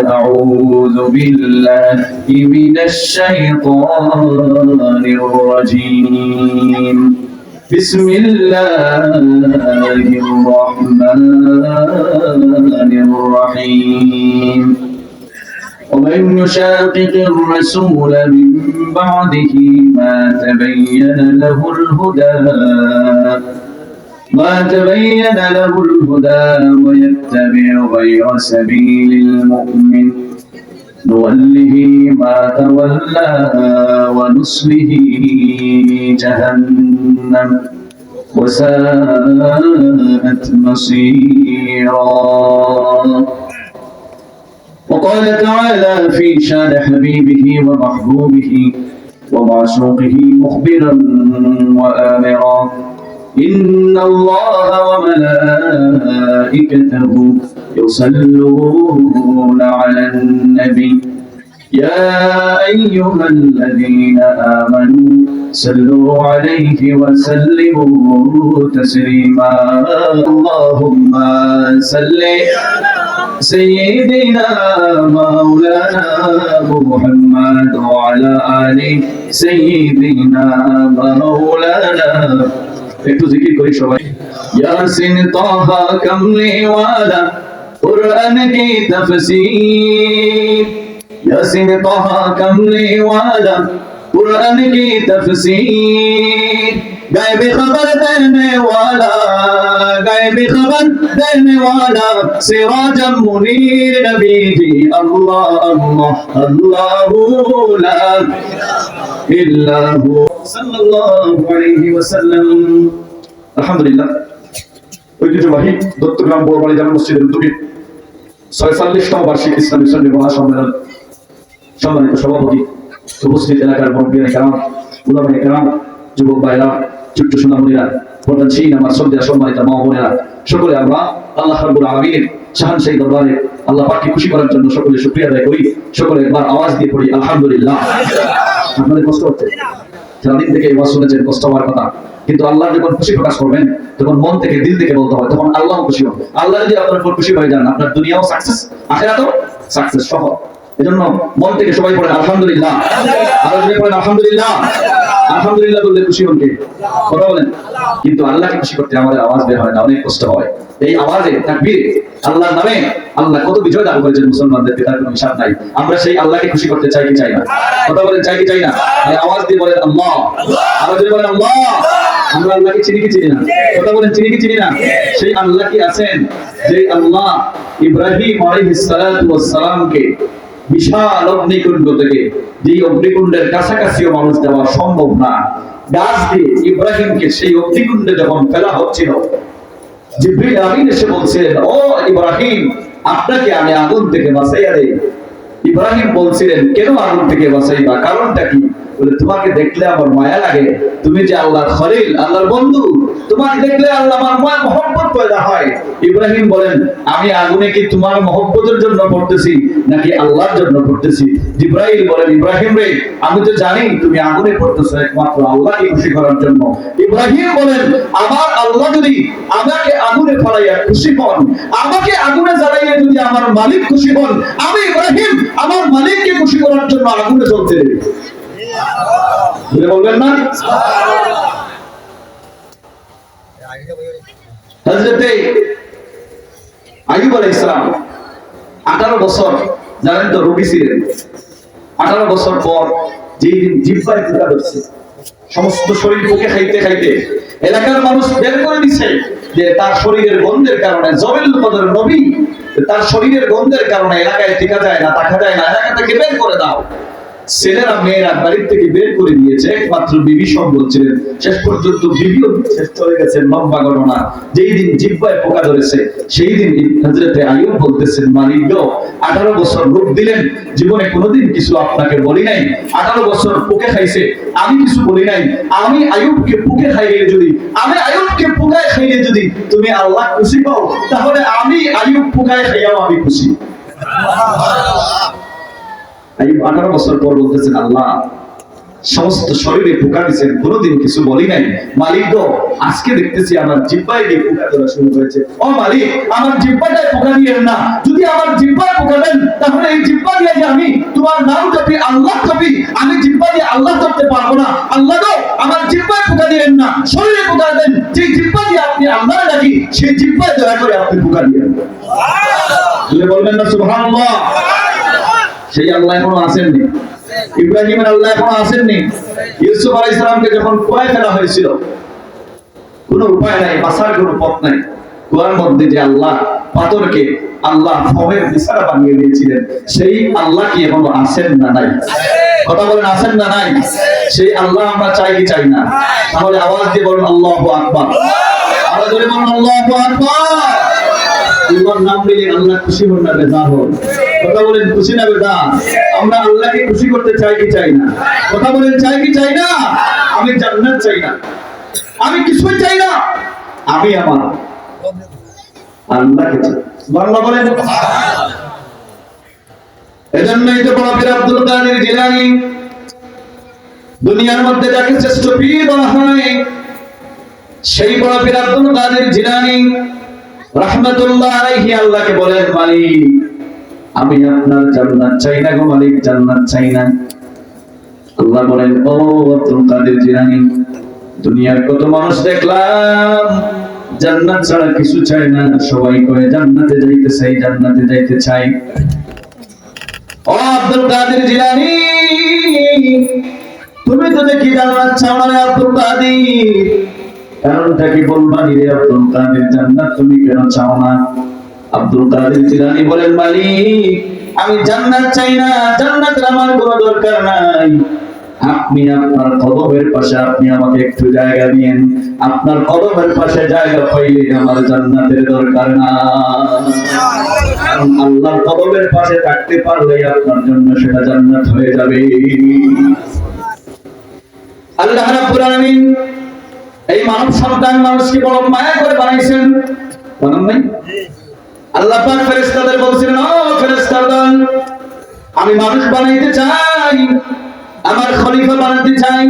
أعوذ بالله من الشيطان الرجيم بسم الله الرحمن الرحيم ومن يشاقق الرسول من بعده ما تبين له الهدى ويتبع غير سبيل المؤمن نوله ما تولى ونصله جهنم وساءت مصيرا. وقال تعالى في شان حبيبه ومحبوبه ومعشوقه مخبرا وآمرا إن الله وملائكته يصلون على النبي يا أيها الذين آمنوا صلوا عليه وسلموا تسليما. اللهم صل سيدنا مولانا محمد وعلى آل سيدنا مولانا. একটু জিকির করি সবাই। ইয়াসিন তাহা কামলি ওয়ালা কুরআন কি তাফসীর यासीन तहा कमली वाला कुरान की तफसीर गायब खबर देने वाला सिराज मुनीर नबी जी अल्लाह अल्लाह अल्लाह ला इल्ला हु सल्लल्लाहु अलैहि वसल्लम। আলহামদুলিল্লাহ ঐতিহ্যবাহী দত্তগ্রাম বড়বাড়ি জামে মসজিদের উদ্যোগে ৪৬তম বার্ষিক ইসলামী সুন্নি মহাসম্মেলন সম্মানিত সভাপতি, উপস্থিত এলাকার মুরব্বিয়ানে কেরাম, উলামায়ে কেরাম, যুবক ভাইরা, ছোট্ট সোনামণিরা, প্রধানশীল আমার শ্রদ্ধেয় সম্মানিত মা বোনেরা, সকলে আমরা আল্লাহ রাব্বুল আলামিনের শাহানশাহী দরবারে আল্লাহ পাককে খুশি করার জন্য সকলে শুকরিয়া আদায় করি। সকলে একবার আওয়াজ দিয়ে পড়ি আলহামদুলিল্লাহ। আপনাদের কষ্ট হচ্ছে, সারাদিন থেকে ওয়াজ শুনেছেন, কষ্ট হওয়ার কথা, কিন্তু আল্লাহ যখন খুশি প্রকাশ করবেন তখন মন থেকে দিল থেকে বলতে হয়, তখন আল্লাহ খুশি হবে। আল্লাহ যদি আপনার উপর খুশি হয়ে যান, আপনার দুনিয়াও সাকসেস, আখিরাতও সাকসেস সহ। এজন্য মন থেকে সবাই পড়েন আলহামদুলিল্লাহ। আরো যদি পড়েন আলহামদুলিল্লাহ। আলহামদুলিল্লাহ বললে খুশি হন কে? কথা বলেন। কিন্তু আল্লাহকে খুশি করতে আমাদের আওয়াজ বের হয় না, অনেক কষ্ট হয়। এই আওয়াজে তাকবীর, আল্লাহর নামে আল্লাহ কত বিজয় দান করেছেন মুসলমানদেরকে, তার কোনো হিসাব নাই। আমরা সেই আল্লাহকে খুশি করতে চাই কি চাই না? কথা বলেন, চাই কি চাই না? এই আওয়াজ দিয়ে বলেন আল্লাহ। আরো যদি বলেন আল্লাহ। আমরা আল্লাহকে চিনি কি চিনি না? কথা বলেন, চিনি কি চিনি না? সেই আল্লাহ কি আছেন যে আল্লাহ ইব্রাহিম আলাইহিস সালাতু ওয়াস সালামকে বিশাল অগ্নিকুণ্ড থেকে, যে অগ্নিকুণ্ডের কাছাকাছিও মানুষ যাওয়া সম্ভব না, গাছ দিয়ে ইব্রাহিমকে সেই অগ্নিকুণ্ডে যখন ফেলা হচ্ছিল, জিবরিল আমিন এসে বলছিলেন, ও ইব্রাহিম, আপনাকে আমি আগুন থেকে বাঁচাইয়া দেই। ইব্রাহিম বলছিলেন, কেন আগুন থেকে বাঁচাইবা? কারণটা কি? বলে, তোমাকে দেখলে আমার মায়া লাগে, তুমি যে আল্লাহর খলিল, আল্লাহর বন্ধু, তোমাকে দেখলে আল্লাহ আমার মায়া মহব্বত পয়দা হয়। ইব্রাহিম বলেন, আমি আগুনে কি তোমার মহব্বতের জন্য পড়তেছি নাকি আল্লাহর জন্য পড়তেছি? জিবরাইল বলেন, ইব্রাহিম রে, আমি তো জানি তুমি আগুনে পড়তেছো একমাত্র আল্লাহকে খুশি করার জন্য। ইব্রাহিম বলেন, আমার আল্লাহ যদি আমাকে আগুনে ফেলাইয়া খুশি হন, আমাকে আগুনে জ্বালাইয়া যদি আমার মালিক খুশি হন, আমি ইব্রাহিম আমার মালিককে খুশি করার জন্য আগুনে জ্বলতে দেব। বলবেন না? হযরতে আইয়ুব আলাইহিস সালাম 18 বছর, জানেন তো, রোগী ছিলেন। 18 বছর পর যেই দিন জিহ্বায় পোকা ধরছে, সমস্ত শরীর পোকে খাইতে খাইতে এলাকার মানুষ বের করে দিছে যে তার শরীরের গন্ধের কারণে, জবেল কদর নবী, তার শরীরের গন্ধের কারণে এলাকায় টিকা যায় না, থাকা যায় না, এলাকা থেকে বের করে দাও। ছেলেরা মেয়েরা বাড়ির থেকে বের করে দিয়েছে, একমাত্র বিবি সম্বল ছিলেন। শেষ পর্যন্ত বিবিও শেষ চলে গেছেন। লম্বা ঘটনা। যেই দিন জিহ্বায় পোকা ধরেছে সেই দিন হযরতে আইয়ুব বলতেছেন, মালিক গো, 18 বছর রোগ দিলেন, জীবনে কোনোদিন কিছু আপনাকে বলি নাই। 18 বছর পোকে খাইছে, আমি কিছু বলি নাই। আমি আইয়ুবকে পোকে খাইয়ে যদি, যদি তুমি আল্লাহ খুশি পাও, তাহলে আমি আইয়ুব পোকায় খাইয়াও আমি খুশি। আইয়ুব 18 বছর পর বলতেছেন, আল্লাহ সমস্ত শরীরে পোকা দিয়েছেন, কোনোদিন কিছু বলি নাই। মালিক গো, আজকে দেখতেছি আমার জিহ্বায় দিয়ে পোকা ধরা শুরু হয়েছে। ও মালিক, আমার জিহ্বাটায় পোকা দিয়েন না। যদি আমার জিহ্বায় পোকা দেন, তাহলে এই জিহ্বা দিয়ে যে আমি তোমার নাম জপি, আল্লাহ জপি, আমি জিহ্বা দিয়ে আল্লাহ জপতে পারবো না। আল্লাহ গো, আমার জিহ্বায় পোকা দিয়েন না, শরীরে পোকা দেন। যে জিহ্বা দিয়ে আপনি আল্লাহ ডাকি, সেই জিহ্বায় দয়া করে আপনি পোকা দিয়েন। বলবেন না সুবহানাল্লাহ? সেই আল্লাহ এখনো আসেননি। ইব্রাহিমের আল্লাহ এখনো আসেননি। ইউসুফ আলাইহিস সালামকে যখন কুয়ায় ফেলা হয়েছিল, কোনো উপায় নাই, বাঁচার কোনো পথ নাই, কুয়ার মধ্যে যে আল্লাহ পাথরকে আল্লাহ ফমের বিছানা বানিয়ে দিয়েছিলেন, সেই আল্লাহ কি এখনো আসেন না নাই? কথা বলেন, আসেন না নাই? সেই আল্লাহ আমরা চাই কি চাই না? তাহলে আওয়াজ দিয়ে বলুন আল্লাহু আকবার। আওয়াজ দিয়ে বলুন আল্লাহু আকবার। আল্লাহর নাম নিলে আল্লাহ খুশি হন না বেজার হন? কথা বলেন, খুশি না বেজার? আমরা আল্লাহকে খুশি করতে চাই কি চাই না? কথা বলেন, চাই কি চাই না? আমি জান্নাত চাই না, আমি কিছুই চাই না, আমি আমার আল্লাহকে চাই। সুবহানাল্লাহ বলেন। এজন্যই তো বড় পীর আব্দুল কাদের জিলানী দুনিয়ার মধ্যে যাকে শ্রেষ্ঠ পীর বলা হয়, সেই বড় পীর আব্দুল কাদের জিলানী রাহমাতুল্লাহ আলাইহি আল্লাহকে বলেন, মালিক আমি আপনার জান্নাত চাই না গো মালিক, জান্নাত চাই না। আল্লাহ বলেন, ও আব্দুল কাদের জিলানী, দুনিয়ার কত মানুষ দেখলাম জান্নাত ছাড়া কিছু চায় না, সবাই কয় জান্নাতে যাইতে চাই, জান্নাতে যাইতে চাই। ও আব্দুল কাদের জিলানী, তুমি তো দেখি জান্নাত চাও না আব্দুল কাদের, কারণটা কি বলবা রে আব্দুল কাদের, জান্নাত তুমি কেন চাও না? আব্দুল কাদের জিলানী বলেন, মালিক আমি জান্নাত চাই না, জান্নাতের আমার কোনো দরকার নাই। আপনি আপনার কদমের পাশে আপনি আমাকে একটু জায়গা দিয়েন, আপনার কদমের পাশে জায়গা পাইলে আমার জান্নাতের দরকার না। কারণ আল্লাহর কদমের পাশে থাকতে পারলে আপনার জন্য সেটা জান্নাত হয়ে যাবে। আল্লাহ রাব্বুল আলামিন এই মানব সন্তান মানুষকে বড় মায়া করে বানাইছেন, জানেন নাই? আল্লাহ পাক ফেরেশতাদের বলছিলেন, ও ফেরেশতাগণ, আমি মানুষ বানাইতে চাই, আমার খলিফা বানাতে চাই,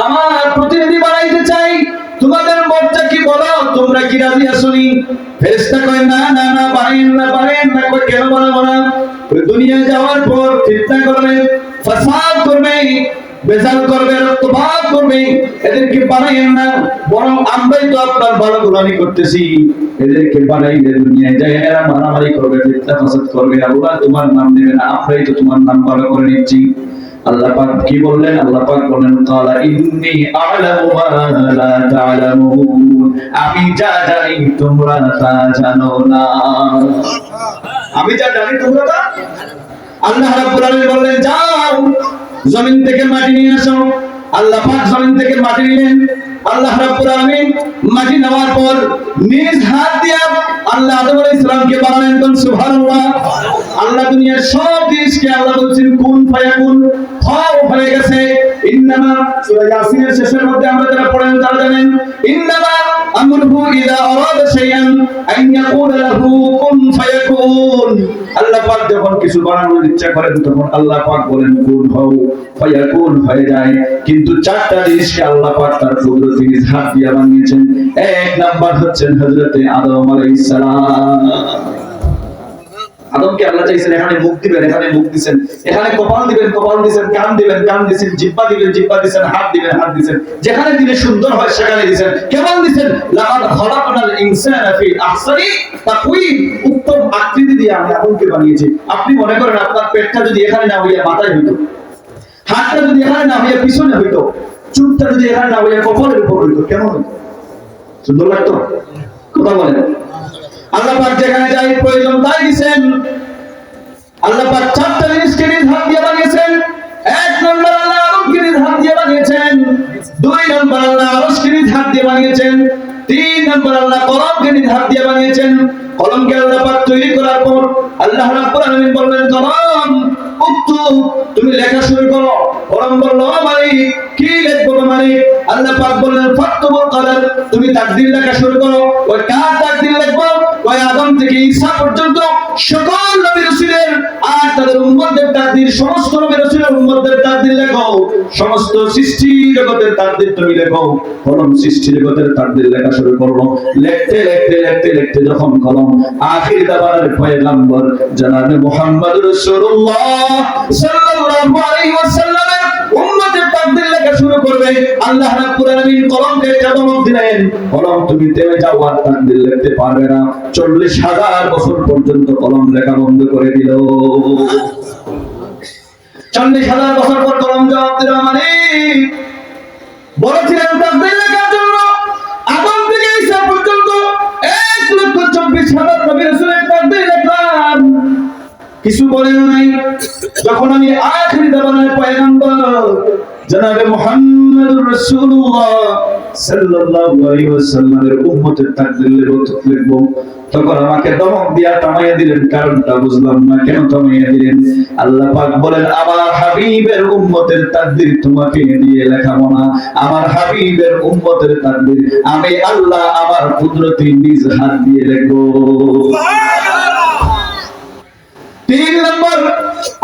আমার প্রতিনিধি বানাইতে চাই, তোমাদের মতটা কি বলো, তোমরা কি রাজি আছোনি? ফেরেশতা কয়, না না না, বানাইন না, বানাইন না। কয়, কেন বানাবো না? দুনিয়ায় যাওয়ার পর ফিতনা করবে, ফাসাদ করবে, বেজাল করবে, রক্তপাত করবে, এদেরকে বানাইন না। বরং আমরাই তো আপনার ভালো গোলামি করতেছি, এদেরকে বানাইলে দুনিয়ায় যায় এরা মারামারি করবে, ফিতনা ফাসাদ করবে, আল্লাহ তোমার নাম নেবে না, আমরাই তো তোমার নাম ভালো করে নিচ্ছি। আল্লাহ পাক কি বললেন? আল্লাহ পাক বলেন, ক্বালা ইন্নী আ'লামু মা লা তা'লামুন, আমি যা জানি তোমরা তা জানো না। আমি যা জানি তোমরা তা। আল্লাহ রাব্বুল আলামিন বললেন, যাও জমিন থেকে মাটি নিয়ে আসো। আল্লাহ পাক জমিন থেকে মাটি নিলেন। আল্লাহ রাব্বুল আলামিন মাটি নেওয়ার পর নিজ হাত দিয়ে আল্লাহ আদম আলাইহিস সালামকে বানালেন। কোন সুবহানাল্লাহ। আল্লাহ দুনিয়ার সব জিনিসকে আল্লাহ বলছেন কুন ফায়াকুন, হও হয়ে গেছে। ইন্নামা সূরা ইয়াসিনের শেষের মধ্যে আমরা যারা পড়েন তারা জানেন, ইন্নামা আমরুহু ইযা আরাদা শাইআন আন ইয়াকুলা লাহু কুন ফায়াকুন। আল্লাহ পাক যখন কিছু বানানোর ইচ্ছা করেন তখন আল্লাহ পাক বলেন কুন হও, ফায়াকুন হয়ে যায়। কিন্তু চারটা জিনিসকে আল্লাহ পাক তার কুদরতি নিজ হাত দিয়ে বানিয়েছেন। এক নাম্বার হচ্ছেন হযরতে আদম আলাইহিস সালাম। আদমকে আল্লাহ চাইছেন এখানে মুখ দিবেন, এখানে মুখ দিবেন, এখানে কপাল দিবেন, কপাল দিবেন, কান দিবেন, কান দিবেন, জিহ্বা দিবেন, জিহ্বা দিবেন, হাত দিবেন, হাত দিবেন। যেখানে দিলে সুন্দর হয় সেখানে দিবেন। কেমন দিবেন? লাকাদ খালাকনাল ইনসানা ফি আহসানি তাকওয়িম, উত্তম আকৃতি দিয়ে আমি আদমকে বানিয়েছি। আপনি মনে করেন আপনার পেটটা যদি এখানে না হইয়া মাথায় হইতো, হাতটা যদি এখানে না হইয়া পিছনে হইতো, চুলটা যদি এখানে না হইয়া কপালের উপর হইতো, কেমন হইতো? সুন্দর লাগতো? কথা বলেন। আল্লাহ পাক যেখানে যাই প্রয়োজন তাই দিয়েছেন। আল্লাহ পাক চারটা জিনিসকে নিজ হাত দিয়ে বানিয়েছেন। এক নম্বর আল্লাহ আদমকে নিজ হাত দিয়ে বানিয়েছেন। দুই নম্বর আল্লাহ আরশকে নিজ হাত দিয়ে বানিয়েছেন। তিন নম্বর আল্লাহ কলমকে নিজ হাত দিয়ে বানিয়েছেন। কলমকে আল্লাহ পাক তৈরি করার পর আল্লাহ রাব্বুল আলামিন বললেন, কলম উক্তুব, তুমি লেখা শুরু করো। কলম বলল, মালিক কি লিখবো মালিক? আল্লাহ পাক বললেন, ফাকতুবুল কদর, তুমি তাকদীর লেখা শুরু করো। ওই কার তাকদীর লিখবো? ওই আদম থেকে ঈসা পর্যন্ত সকল নবী রাসূলের আর তাদের উম্মতদের তাকদীর, সমস্ত নবী রাসূলের উম্মতের তাকদীর লেখো, সমস্ত সৃষ্টি জগতের তাকদীর তুমি লেখো। কলম সৃষ্টি জগতের তাকদীর লেখা শুরু করলো। লিখতে লিখতে লিখতে লিখতে যখন কলম আখির জামানার পয়গম্বর জনাবে মুহাম্মদ রাসূলুল্লাহ সাল্লাল্লাহু আলাইহি ওয়াসাল্লামের উম্মতের তাকদীর লেখা শুরু করবে, আল্লাহ রাব্বুল আলামিন কলমকে চাদর দিলেন, কলম তুমি থেমে যাও, আর তাকদীর লিখতে পারবে না। 40,000 বছর পর্যন্ত কলম লেখা বন্ধ করে দিল। 40,000 বছর পর কলম জবাব দিল, মানে বলেছিলেন তাকদীর লেখার জন্য আদম থেকে ঈসা পর্যন্ত 1,24,000 নবী রাসূলের তাকদীর লিখলাম, কিছু বলেন নাই। যখন আমি আখির জামানার পয়গম্বর জনাবে মুহাম্মদুর রাসূলুল্লাহ সাল্লাল্লাহু আলাইহি ওয়াসাল্লামের উম্মতের তাকদীর লিখব, তখন আমাকে দমক দিয়া থামাইয়া দিলেন। কারণটা বুঝলাম না, কেন থামাইয়া দিলেন? আল্লাহ পাক বলেন, আমার হাবিবের উম্মতের তাকদীর তোমাকে দিয়ে লেখাবো না, আমার হাবিবের উম্মতের তাকদীর আমি আল্লাহ আমার কুদরতি নিজ হাত দিয়ে লিখব। তিন নম্বর,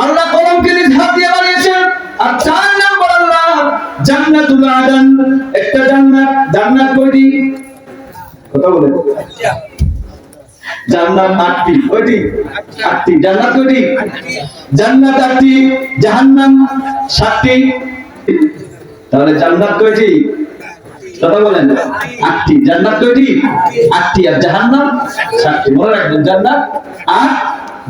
আল্লাহ কলমকে নিজ হাত দিয়ে বানিয়েছেন। আর 4 নম্বর, আল্লাহ জান্নাতুল আদন, একটা জান্নাত। জান্নাত কয়টি? কথা বলেন। জান্নাত 8টি। কয়টি? 8টি। জান্নাত কয়টি? জান্নাত 8টি, জাহান্নাম 7টি। তাহলে জান্নাত কয়টি? কথা বলেন। 8টি। জান্নাত কয়টি? 8টি, আর জাহান্নাম 7টি। মনে রাখবেন, জান্নাত 8,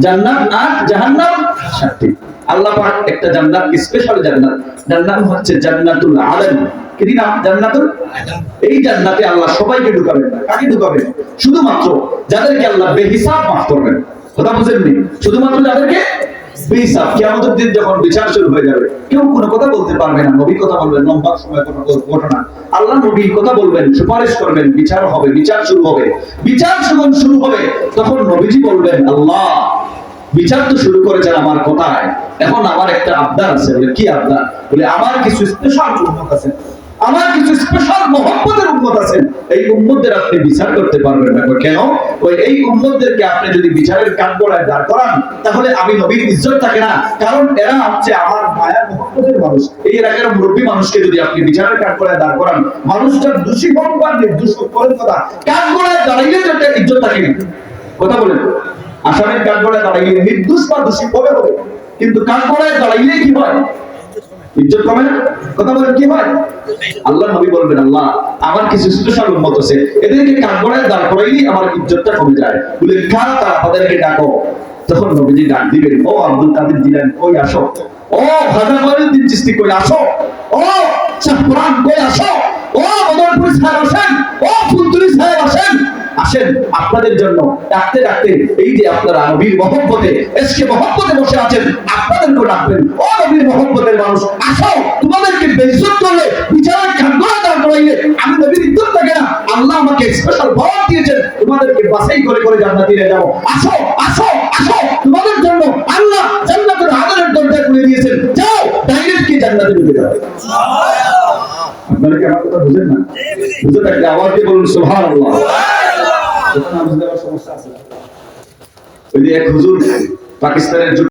জান্নাত 8, জাহান্নাম 7টি। আল্লাহ পাক একটা জান্নাত, স্পেশাল জান্নাত, যার নাম হচ্ছে জান্নাতুল আদন। কি নাম? জান্নাতুল আদন। এই জান্নাতে আল্লাহ সবাইকে ঢুকাবেন না। কাকে ঢুকাবেন? শুধুমাত্র যাদেরকে আল্লাহ বেহিসাব মাফ করবেন। কথা বুঝেননি? শুধুমাত্র যাদেরকে বেহিসাব। কিয়ামতের দিন যখন বিচার শুরু হয়ে যাবে, কেউ কোনো কথা বলতে পারবে না। নবী কথা বলবেন, লম্বা সময় ঘটনা, আল্লাহ নবী কথা বলবেন, সুপারিশ করবেন, বিচার হবে, বিচার শুরু হবে। বিচার যখন শুরু হবে, তখন নবীজি বলবেন, আল্লাহ বিচার তো শুরু করেছেন আমার কথায়, এখন আমার একটা আবদার আছে। বলে, কি আবদার? বলে, আমার কিছু স্পেশাল উম্মত আছে, আমার কিছু স্পেশাল মুহাম্মদের উম্মত আছেন, এই উম্মতদের আপনি বিচার করতে পারবেন না। কেন? ওই এই উম্মতদেরকে আপনি যদি বিচারের কাঠগড়ায় দাঁড় করান, তাহলে আমি নবীর ইজ্জত থাকে না, কারণ এরা হচ্ছে আমার মায়ার মুহাম্মদের মানুষ। এই এলাকার মুরব্বী মানুষকে যদি আপনি বিচারের কাঠগড়ায় দাঁড় করান, মানুষটার দোষী হোক বা নির্দোষ হোক, পরের কথা, কাঠগড়ায় দাঁড়াইলে তো একটা ইজ্জত থাকে না। কথা বলেন। আসামের কাঠগড়ায় দাঁড়াইলে নির্দোষ বা দোষী কবে হবে, কিন্তু কাঠগড়ায় দাঁড়াইলে কি হয়? ইজ্জত কমে না। কথা বলেন, কি হয়? আল্লাহ নবী বলবেন, আল্লাহ আমার কিছু স্পেশাল উম্মত আছে, এদেরকে কাঠগড়ায় দাঁড় করাইলেই আমার ইজ্জতটা কমে যায়। বলে, কারা তারা? তাদেরকে ডাকো। তখন নবীজি ডাক দিবেন, ও আব্দুল কাদের জিলানী, কই আসো। ও খাজা মঈনুদ্দিন চিশতি, কই আসো। ও শাহ কুরআন, কই আসো। ও বদরপুর সাহেব আসেন। ও ফুলতুলি সাহেব আসেন। আসেন, আপনাদের জন্য ডাকতে ডাকতে এই যে আপনারা নবীর মহব্বতে, এসকে মহব্বতে বসে আছেন, আপনাদেরকে ডাকবেন, ও নবীর মহব্বতের মানুষ, আসো। তোমাদেরকে বেইজ্জত করলে, বিচারের কাঠগড়ায় দাঁড় করাইলে আমি নবীর ইজ্জত থাকে না। আল্লাহ আমাকে স্পেশাল বরাত দিয়েছেন, তোমাদেরকে বাছাই করে করে জান্নাতে নিয়ে যাবো। আসো আসো আসো, তোমাদের জন্য আল্লাহ জান্নাতের আদরের দরজা খুলে দিয়েছেন, যাও ডাইরেক্ট কি জান্নাতে ঢুকে যাও। আপনারা কি আমার কথা বুঝেন না? বুঝে থাকলে আওয়াজ দিয়ে বলুন সুবহানাল্লাহ। সমস্যা আছে। ওই যে এক হুজুর পাকিস্তানের